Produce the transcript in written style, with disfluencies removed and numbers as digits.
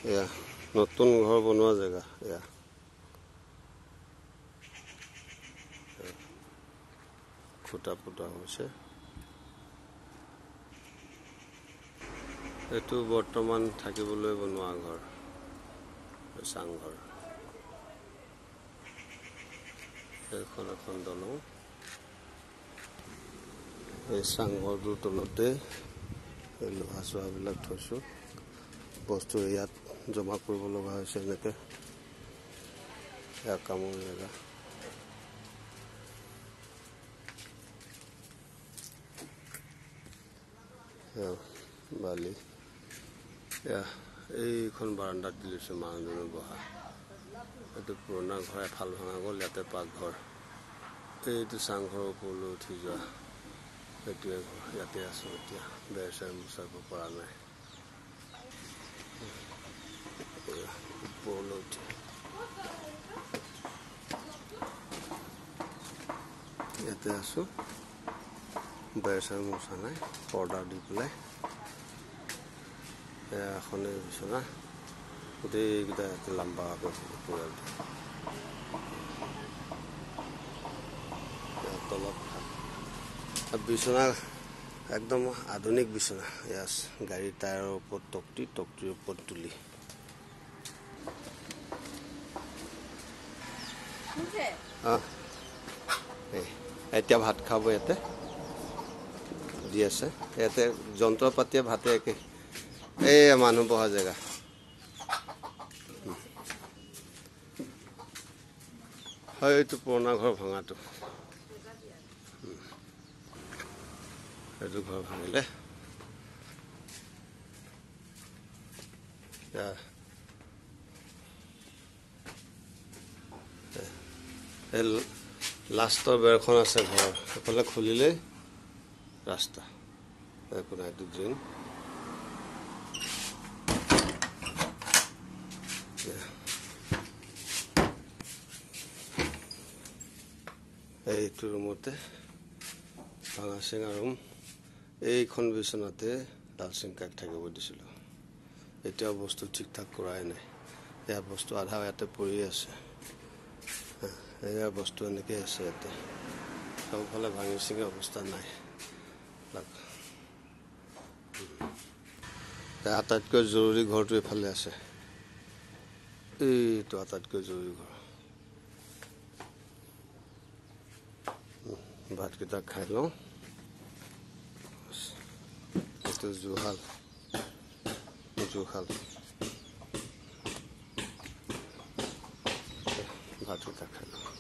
এয়া নতুন ঘৰ বনোৱা জেগা এয়া খুঁটা পুতা হৈছে এইটো বৰ্তমান থাকিবলৈ বনোৱা ঘৰ চাংঘৰ এখন এখন দলং এই চাংঘৰটোৰ তলতে লোহা চোহাবিলাক থৈছোঁ বস্তু ইয়াত জমা কৰিব লগা হৈছে এনেকৈ এয়া কামৰ জেগা বালি এয়া এইখন বাৰাণ্ডাত দিছোঁ মানুহজনে বহা এইটো পুৰণা ঘৰ এফাল ভঙা গ'ল ইয়াতে পাকঘৰ এইটো চাংঘৰৰ ওপৰলৈ উঠি যোৱা সেইটোৱে ঘৰ ইয়াতে আছোঁ এতিয়া বেৰ চেৰ মোচাব পৰা নাই ওপৰলৈ উঠি ইয়াতে আছোঁ বেৰ চেৰ মোচা নাই পৰ্দা দি পেলাই এয়া এখনেই বিচনা গোটেইকেইটা ইয়াতে লম্বাকৈ পৰিয়ালটো তলত বিচনা একদম আধুনিক বিচনা ইয়াত গাড়ী টায়াৰৰ ওপৰত টকটিৰ ওপৰত তুলি এতিয়া ভাত খাব ইয়াতে দি আছে ইয়াতে যন্ত্ৰ পাতিয়ে ভাতে একে এই মানুহ বহা জেগা হয় এইটো পুৰণা ঘৰ ভঙাটো এইটো ঘৰ ভাঙিলে লাষ্টৰ বেৰখন আছে ঘৰ সেইফালে খুলিলেই ৰাস্তা একো নাই এইটো ড্ৰেইন এইটো ৰুমতে ভাঙা চিঙা ৰুম এইখন বিচনাতে লালচিং কাক থাকিব দিছিলোঁ এতিয়াও বস্তু ঠিক ঠাক কৰাই নাই এয়া বস্তু আধা ইয়াতে পৰি আছে এয়া বস্তু এনেকৈ আছে ইয়াতে সবফালে ভাঙি চিঙি অৱস্থা নাই আটাইতকৈ জৰুৰী ঘৰটো এইফালে আছে এইটো আটাইতকৈ জৰুৰী ঘৰ ভাতকেইটা খাই লওঁ এইটো জুহাল ভাতকেইটা খাই লওঁ